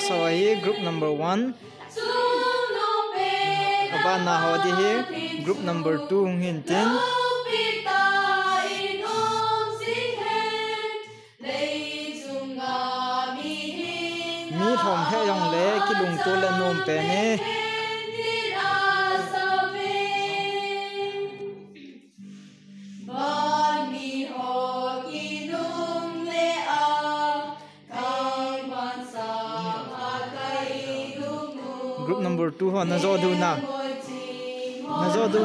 So here group number 1 Abana hodi here group number 2 hin tin mi thom he yong le ki lung tu le nom pe ne group number 2 ho na zo du na zo du